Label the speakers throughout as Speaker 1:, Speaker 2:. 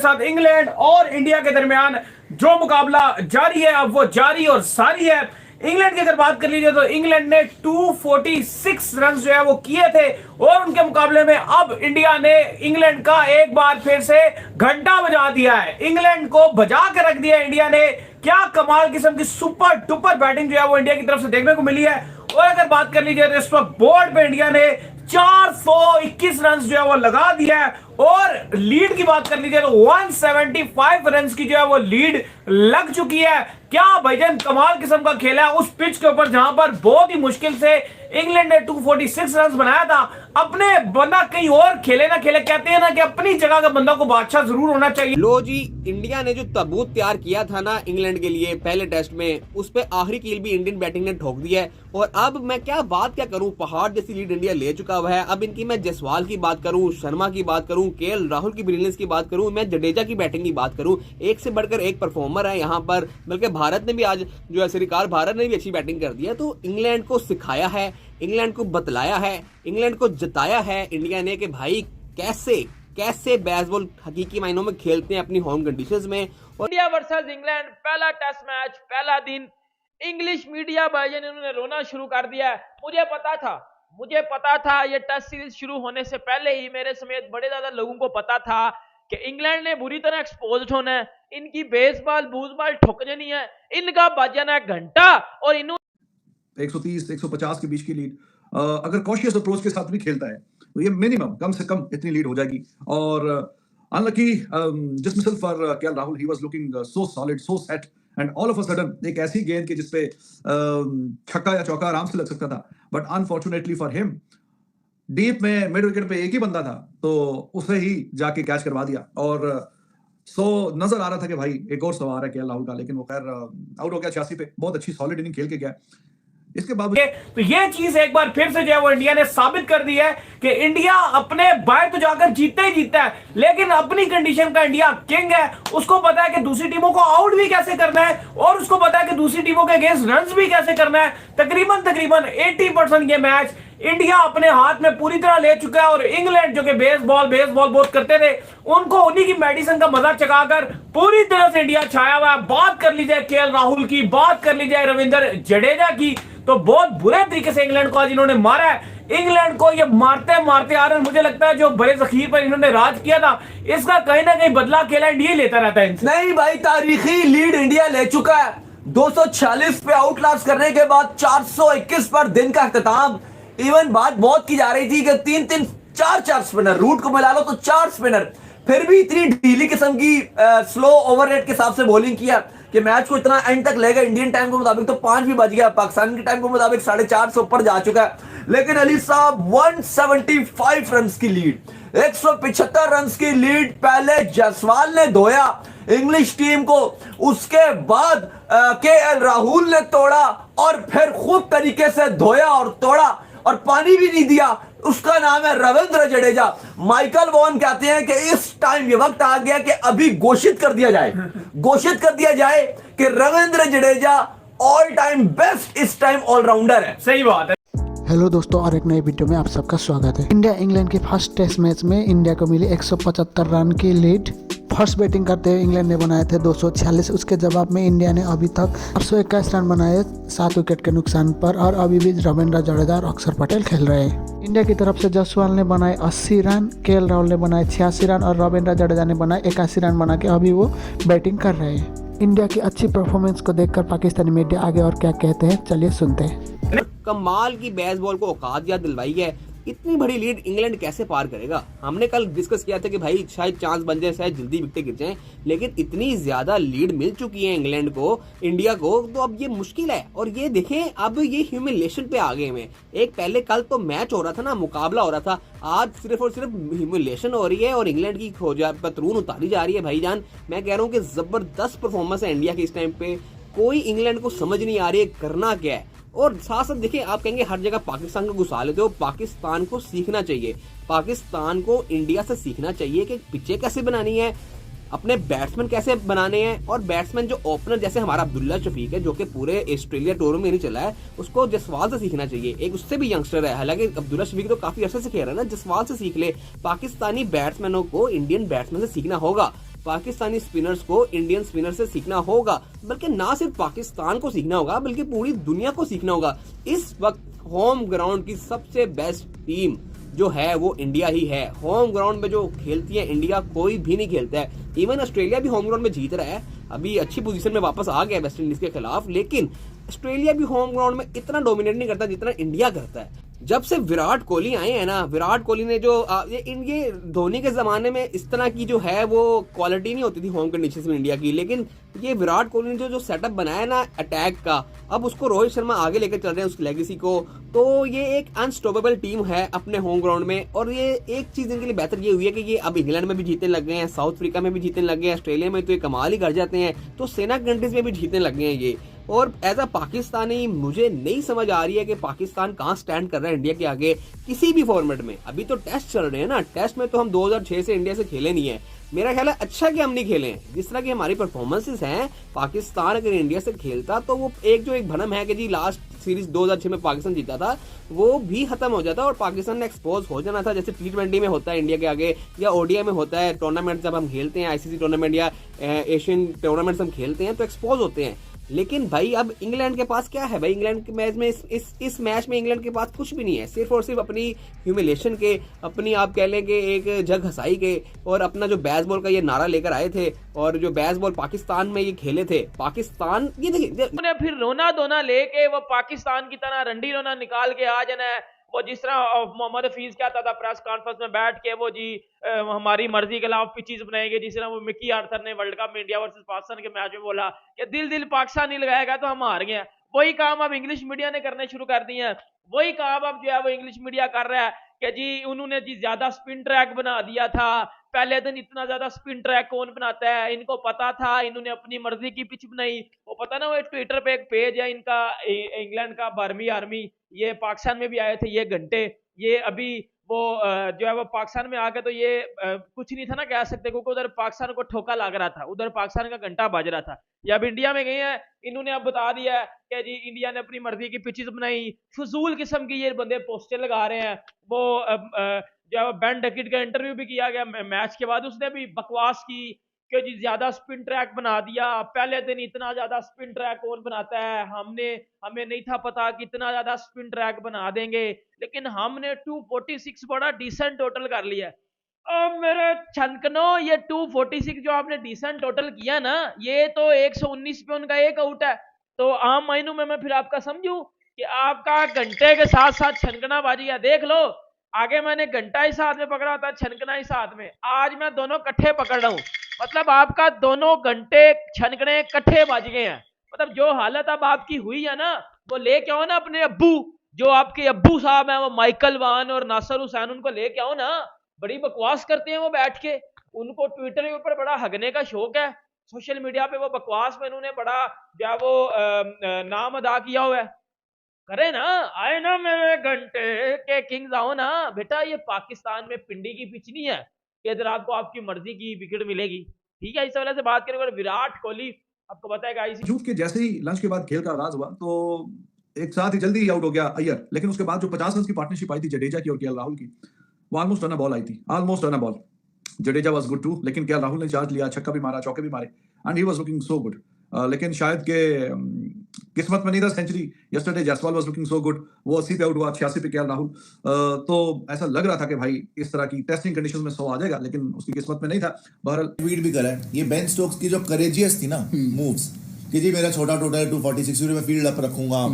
Speaker 1: साथ इंग्लैंड और इंडिया के दरमियान जो मुकाबला जारी है अब वो जारी और सारी है। इंग्लैंड की अगर बात कर लीजिए तो इंग्लैंड ने 246 रन जो है वो किए थे और उनके मुकाबले में अब इंडिया ने इंग्लैंड का एक बार फिर से घंटा बजा दिया है। इंग्लैंड को बजा के रख दिया इंडिया ने। क्या कमाल किस्म की सुपर डुपर बैटिंग जो है वो इंडिया की तरफ से देखने को मिली है। और अगर बात कर लीजिए तो इस वक्त बोर्ड पे इंडिया ने 421 रन जो है वो लगा दिया है और लीड की बात कर लीजिए तो 175 रन की जो है वो लीड लग चुकी है। क्या भाईजान कमाल किस्म का खेला है उस पिच के ऊपर जहां पर बहुत ही मुश्किल से इंग्लैंड ने 246 रन बनाया था। अपने बंदा कहीं और खेले ना खेले, कहते हैं ना कि अपनी जगह का बंदा को बादशाह जरूर होना चाहिए।
Speaker 2: लो जी, इंडिया ने जो ताबूत तैयार किया था ना इंग्लैंड के लिए पहले टेस्ट में, उस पे आखिरी कील भी इंडियन बैटिंग ने ठोक दिया है। और अब मैं क्या करूं, पहाड़ जैसी लीड इंडिया ले चुका हुआ है। अब इनकी मैं जायसवाल की बात करूं, शर्मा की बात करूं, केएल राहुल की ब्रिलियंस की बात करूं, मैं जडेजा की बैटिंग की बात करूं, एक से बढ़कर एक परफॉर्मर है यहाँ पर। बल्कि भारत ने भी आज जो है श्रीकार भारत ने भी अच्छी बैटिंग कर दी है। तो इंग्लैंड को सिखाया है, इंग्लैंड को बतलाया है, इंग्लैंड को जताया है इंडिया ने कि भाई कैसे बेसबॉल हकीकी मायनों में खेलते हैं अपनी होम कंडीशंस में। और
Speaker 3: इंडिया वर्सेस इंग्लैंड पहला टेस्ट मैच, पहला दिन। इंग्लिश मीडिया भाईजान इन्होंने रोना शुरू कर दिया है। मुझे पता था ये टेस्ट सीरीज शुरू होने से पहले ही, मेरे समेत बड़े ज्यादा लोगों को पता था कि इंग्लैंड ने बुरी तरह एक्सपोज होना है, इनकी बेसबॉल बूजबॉल ठुक जानी है, इनका बज जाना है घंटा। और इन्होंने
Speaker 4: 130 150 के बीच की लीड अगर कॉशियस अप्रोच के साथ भी खेलता है तो ये मिनिमम कम से कम इतनी लीड हो जाएगी। और unlucky dismissal for KL Rahul, he was looking so solid, so set, and all of a sudden एक ऐसी गेंद के जिसपे छक्का या चौका आराम से लग सकता था, but unfortunately for him deep में मिड विकेट पे एक ही बंदा था तो उसे ही जाके कैच करवा दिया। और सो नजर आ रहा था कि भाई एक और सवार है केएल राहुल का, लेकिन वो खैर आउट हो गया 86 पे। बहुत अच्छी सॉलिड इनिंग खेल के गया। इसके बाद
Speaker 1: तो ये चीज एक बार फिर से जो है वो इंडिया ने साबित कर दी है कि इंडिया अपने बाहर तो जाकर जीतता ही जीतता है, लेकिन अपनी कंडीशन का इंडिया किंग है। उसको पता है कि दूसरी टीमों को आउट भी कैसे करना है और उसको पता है कि दूसरी टीमों के अगेंस्ट रन भी कैसे करना है। तकरीबन 80% ये मैच इंडिया अपने हाथ में पूरी तरह ले चुका है। और इंग्लैंड जो कि बेसबॉल बहुत करते थे, उनको उन्हीं की मेडिसिन का मजा चखाकर पूरी तरह से इंडिया छाया हुआ है। बात कर ली जाए केएल राहुल की, बात कर ली जाए रविंद्र जडेजा की, तो बहुत बुरे तरीके से इंग्लैंड को आज इन्होंने मारा है। इंग्लैंड को ये मारते आ रहे हैं। मुझे लगता है जो बड़े जखीर पर इन्होंने राज किया था, इसका कहीं ना कहीं बदला केएल इंडिया लेता रहता है इनसे।
Speaker 5: नहीं भाई, तारीखी लीड इंडिया ले चुका है। 246 पे आउटलास्ट करने के बाद 421 पर दिन का अख्ताम। इवन बात बहुत की जा रही थी कि 3-3 4-4 स्पिनर, रूट को मिला लो तो 4 स्पिनर, फिर भी इतनी ढीली किस्म की स्लो ओवर रेट के हिसाब से बॉलिंग किया कि मैच को इतना एंड तक लेगा। इंडियन टाइम के मुताबिक तो 5 भी बज गया, पाकिस्तान के टाइम के मुताबिक 4:30 से ऊपर जा चुका है। लेकिन अली साहब 175 रन की लीड, 175 रन की लीड पहले जायसवाल ने धोया इंग्लिश टीम को, उसके बाद केएल राहुल ने तोड़ा और फिर खूब तरीके से धोया और तोड़ा और पानी भी नहीं दिया। उसका नाम है रविंद्र जडेजा। माइकल वॉन कहते हैं कि इस टाइम ये वक्त आ गया कि अभी घोषित कर दिया जाए कि Ravindra Jadeja all time best इस टाइम ऑलराउंडर है।
Speaker 1: सही बात है।
Speaker 6: हेलो दोस्तों, और एक नए वीडियो में आप सबका स्वागत है। इंडिया इंग्लैंड के फर्स्ट टेस्ट मैच में इंडिया को मिली 175 रन की लीड। फर्स्ट बैटिंग करते हुए इंग्लैंड ने बनाए थे 246। उसके जवाब में इंडिया ने अभी तक 821 रन बनाए 7 विकेट के नुकसान पर, और अभी भी रविंद्र जडेजा और अक्षर पटेल खेल रहे हैं। इंडिया की तरफ से जायसवाल ने बनाए 80 रन, केएल राहुल ने बनाए 86 रन और रविंद्र जडेजा ने बनाए 81 रन बना के अभी वो बैटिंग कर रहे हैं। इंडिया की अच्छी परफॉर्मेंस को देखकर पाकिस्तानी मीडिया आगे और क्या कहते हैं, चलिए सुनते हैं।
Speaker 2: कमाल की बेसबॉल को औकात याद दिलवाई है। इतनी बड़ी लीड इंग्लैंड कैसे पार करेगा? हमने कल डिस्कस किया था कि भाई शायद चांस बन जाए, शायद जल्दी विकेट गिर जाए, लेकिन इतनी ज्यादा लीड मिल चुकी है इंग्लैंड को, इंडिया को, तो अब ये मुश्किल है। और ये देखें, अब ये ह्यूमिलेशन पे आ गए हैं। एक पहले कल तो मैच हो रहा था ना, मुकाबला हो रहा था, आज सिर्फ और सिर्फ ह्यूमिलेशन हो रही है और इंग्लैंड की पतरून उतारी जा रही है। भाईजान मैं कह रहा हूँ कि जबरदस्त परफॉर्मेंस है इंडिया की इस टाइम पे। कोई इंग्लैंड को समझ नहीं आ रही है करना क्या है। और साथ साथ देखिए, आप कहेंगे हर जगह पाकिस्तान को घुसा लेते हो, पाकिस्तान को सीखना चाहिए, पाकिस्तान को इंडिया से सीखना चाहिए कि पिचें कैसे बनानी है, अपने बैट्समैन कैसे बनाने हैं। और बैट्समैन जो ओपनर जैसे हमारा अब्दुल्ला शफीक है जो कि पूरे ऑस्ट्रेलिया टूर में नहीं चला है, उसको जसवाल से सीखना चाहिए। एक उससे भी यंगस्टर है, हालांकि अब्दुल्ला शफीक तो काफी अर्से से खेल रहा है ना, जसवाल से सीख ले। पाकिस्तानी बैट्समैनों को इंडियन बैट्समैन से सीखना होगा। पाकिस्तानी स्पिनर्स को इंडियन स्पिनर से सीखना होगा, बल्कि ना सिर्फ पाकिस्तान को सीखना होगा बल्कि पूरी दुनिया को सीखना होगा। इस वक्त होम ग्राउंड की सबसे बेस्ट टीम जो है वो इंडिया ही है। होम ग्राउंड में जो खेलती है इंडिया, कोई भी नहीं खेलता है। इवन ऑस्ट्रेलिया भी होम ग्राउंड में जीत रहा है, अभी अच्छी पोजीशन में वापस आ गया वेस्ट इंडीज के खिलाफ, लेकिन ऑस्ट्रेलिया भी होम ग्राउंड में इतना डोमिनेट नहीं करता जितना इंडिया करता है। जब से विराट कोहली आए हैं ना, विराट कोहली ने जो ये धोनी के जमाने में इस तरह की जो है वो क्वालिटी नहीं होती थी होम कंडीशंस में इंडिया की, लेकिन ये विराट कोहली ने जो सेटअप बनाया ना अटैक का, अब उसको रोहित शर्मा आगे लेकर चल रहे हैं उसकी लेगेसी को, तो ये एक अनस्टॉपेबल टीम है अपने होम ग्राउंड में। और ये एक चीज इनके लिए बेहतर ये हुई है कि ये अब इंग्लैंड में भी जीतने लग गए हैं, साउथ अफ्रीका में भी जीतने लग गए हैं, ऑस्ट्रेलिया में तो ये कमाल ही कर जाते हैं, तो सेना कंट्रीज में भी जीतने लग गए हैं ये। और एज अ पाकिस्तानी मुझे नहीं समझ आ रही है कि पाकिस्तान कहाँ स्टैंड कर रहा है इंडिया के आगे किसी भी फॉर्मेट में। अभी तो टेस्ट चल रहे हैं ना, टेस्ट में तो हम 2006 से इंडिया से खेले नहीं है। मेरा ख्याल है अच्छा कि हम नहीं खेले हैं, जिस तरह की हमारी परफॉर्मेंसेस हैं। पाकिस्तान अगर इंडिया से खेलता तो वो एक भ्रम है कि जी लास्ट सीरीज 2006 में पाकिस्तान जीता था, वो भी खत्म हो जाता और पाकिस्तान ने एक्सपोज हो जाना था, जैसे T20 में होता है इंडिया के आगे या ODI में होता है। टूर्नामेंट जब हम खेलते हैं, ICC टूर्नामेंट या एशियन टूर्नामेंट हम खेलते हैं तो एक्सपोज होते हैं। लेकिन भाई अब इंग्लैंड के पास क्या है भाई, इंग्लैंड के मैच में इस मैच में इंग्लैंड के पास कुछ भी नहीं है, सिर्फ और सिर्फ अपनी ह्यूमिलेशन के, अपनी आप कह लें कि एक जग हसाई के, और अपना जो बेसबॉल का ये नारा लेकर आए थे और जो बेसबॉल पाकिस्तान में ये खेले थे। पाकिस्तान ये देखिए
Speaker 3: उन्हें फिर रोना धोना लेके वो पाकिस्तान की तरह रंडी रोना निकाल के आ जाना है। वो जिस तरह मोहम्मद हफीज कहता था प्रेस कॉन्फ्रेंस में बैठ के, वो जी हमारी मर्जी के खिलाफ पिचेस बनाएंगे, जिस तरह वो मिकी आर्थर ने वर्ल्ड कप में इंडिया वर्सेस पाकिस्तान के मैच में बोला कि दिल पाकिस्तान नहीं लगाएगा तो हम हार गए। वही काम अब इंग्लिश मीडिया ने करने शुरू कर दिए हैं, वही काम अब जो है वो इंग्लिश मीडिया कर रहा है कि जी उन्होंने जी ज्यादा स्पिन ट्रैक बना दिया था, पहले दिन इतना ज्यादा स्पिन ट्रैक कौन बनाता है, इनको पता था, इन्होंने अपनी मर्जी की पिच बनाई। वो पता ना, वो ट्विटर पे एक पेज है इनका इंग्लैंड का, बर्मी आर्मी, ये पाकिस्तान में भी आए थे ये घंटे, ये अभी वो जो है वो पाकिस्तान में आ गए तो ये कुछ नहीं था ना कह सकते, क्योंकि उधर पाकिस्तान को ठोका लग रहा था, उधर पाकिस्तान का घंटा बज रहा था। ये अब इंडिया में गए हैं, इन्होंने अब बता दिया है कि जी इंडिया ने अपनी मर्जी की पिचेस बनाई। फजूल किस्म की ये बंदे पोस्टर लगा रहे हैं। वो जो है बेन डकिट का इंटरव्यू भी किया गया मैच के बाद, उसने भी बकवास की कि जी ज्यादा स्पिन ट्रैक बना दिया, पहले दिन इतना ज्यादा स्पिन ट्रैक कौन बनाता है, हमें नहीं था पता कि इतना ज्यादा स्पिन ट्रैक बना देंगे, लेकिन हमने 246 बड़ा डिसेंट टोटल कर लिया। अब मेरे छनकनो, ये 246 जो आपने डिसेंट टोटल किया ना, ये तो 119 पे उनका एक आउट है। तो आम मायनों में मैं फिर आपका समझूं कि आपका घंटे के साथ साथ छनकना बाजी है। देख लो, आगे मैंने घंटा ही साथ में पकड़ा था, छनकना ही साथ में, आज मैं दोनों कट्ठे पकड़ रहा हूं। मतलब आपका दोनों घंटे छनकने कट्ठे बज गए हैं। मतलब जो हालत अब आपकी हुई है ना, वो लेके आओ ना अपने अब्बू, जो आपके अब्बू साहब हैं, वो माइकल वान और नासिर हुसैन, उनको लेके आओ ना। बड़ी बकवास करते हैं वो बैठ के, उनको ट्विटर के ऊपर बड़ा हगने का शौक है, सोशल मीडिया पे वो बकवास में उन्होंने बड़ा क्या वो नाम अदा किया हुआ है। करे ना, आए ना मेरे घंटे के किंग्स, आओ ना बेटा। ये पाकिस्तान में पिंडी की पिच नहीं है कि इधर आपको आपकी मर्जी की विकेट मिलेगी, ठीक है। इस वजह से बात करें अगर विराट कोहली, आपको पता है गाइस,
Speaker 4: झूठ के जैसे ही लंच के बाद खेल का आगाज हुआ तो एक साथ ही जल्दी ही आउट हो गया अय्यर, लेकिन उसके बाद जो 50 रन की पार्टनरशिप आई थी जडेजा की और केएल राहुल की, वो ऑलमोस्ट रन बॉल आई थी, almost run ball. Jadeja was good too, लेकिन केएल राहुल ने चार्ज लिया, छक्का भी मारा, चौके भी मारे, and he was looking so good. लेकिन शायद के किस्मत में नहीं था century. Yesterday Jaiswal was looking so good, वो 80 पे आउट हुआ, 86 पे केएल राहुल। तो ऐसा लग रहा था कि भाई इस तरह की टेस्टिंग कंडीशंस में 100 आ जाएगा, लेकिन उसकी किस्मत में नहीं था। बहरहाल
Speaker 7: ट्वीट भी करा है, ये बेन स्टोक्स की जो करेजियस थी ना मूव्स, कि जी मेरा छोटा टोटल है 246, में फील्ड अप रखूंगा,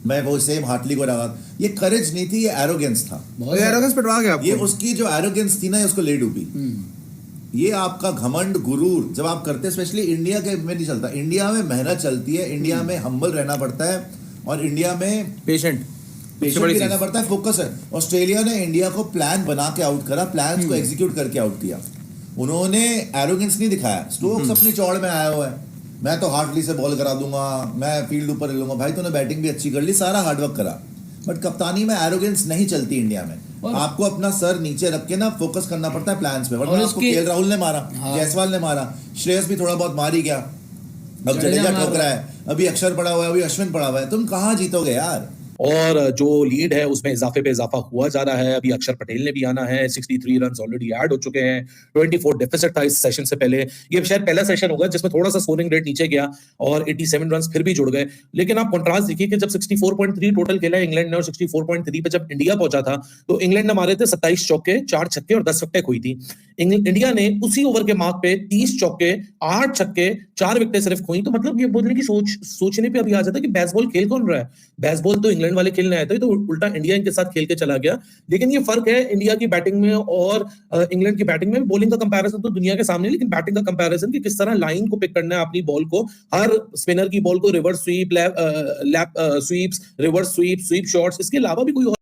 Speaker 7: मैं वो सेम हार्टली को लगा, ये करेज नहीं थी, ये एरोगेंस था।
Speaker 8: एरोगेंस पिटवा गया आपको।
Speaker 7: ये उसकी जो एरोगेंस थी ना, उसको ले डूबी। ये आपका घमंड गुरूर जब आप करते, स्पेशली इंडिया के में नहीं चलता। इंडिया में मेहनत चलती है, इंडिया में हम्बल रहना पड़ता है, और इंडिया में पेशेंट भी रहना पड़ता है, फोकस है। ऑस्ट्रेलिया ने इंडिया को प्लान बना के आउट करा, प्लान को एग्जीक्यूट करके आउट किया। उन्होंने एरोगेंस नहीं दिखाया। स्टोक्स अपनी चौड़ में आया हुआ है, मैं तो हार्टली से बॉल करा दूंगा, मैं फील्ड ऊपर ले लूंगा। भाई तूने बैटिंग भी अच्छी कर ली, सारा हार्डवर्क करा, बट कप्तानी में एरोगेंस नहीं चलती इंडिया में। आपको अपना सर नीचे रख के ना फोकस करना पड़ता है प्लान्स पे, वरना आपको केएल राहुल ने मारा, जायसवाल ने मारा, श्रेयस भी थोड़ा बहुत मार ही गया, अब जडेजा ठोक रहा है, अभी अक्षर पड़ा हुआ है, अभी अश्विन पड़ा हुआ है, तुम कहाँ जीतोगे यार।
Speaker 8: और जो लीड है उसमें इजाफे पे इजाफा हुआ जा रहा है। अभी अक्षर पटेल ने भी आना है, 63 रन ऑलरेडी ऐड हो चुके हैं, 24 डेफिसिट था इस सेशन से पहले। ये शायद पहला सेशन होगा जिसमें थोड़ा सा स्कोरिंग रेट नीचे गया और 87 रन फिर भी जुड़ गए। लेकिन आप कंट्रास्ट देखिए कि जब 64.3 टोटल खेला है इंग्लैंड ने और 64.3 पे जब इंडिया पहुंचा था तो इंग्लैंड ने मारे थे 27 चौके, 4 छक्के और 10 विकेटें खोई थी। इंडिया ने उसी ओवर के मार्क पे 30 चौके, 8 छक्के, 4 विकेटें सिर्फ खोई। तो मतलब ये बोलने की सोचने पे अभी आ जाता है कि बेसबॉल खेल कौन रहा है। बेसबॉल तो इंग्लैंड वाले खेलने आए थे, तो उल्टा इंडिया इनके साथ खेल के चला गया। लेकिन ये फर्क है इंडिया की बैटिंग में और इंग्लैंड की बैटिंग में। बॉलिंग का कंपैरिजन तो दुनिया के सामने, लेकिन बैटिंग का कंपैरिजन कि किस तरह लाइन को पिक करना है अपनी बॉल को, हर स्पिनर की बॉल को reverse sweep, lap sweeps, reverse sweep, sweep shots, इसके अलावा भी कोई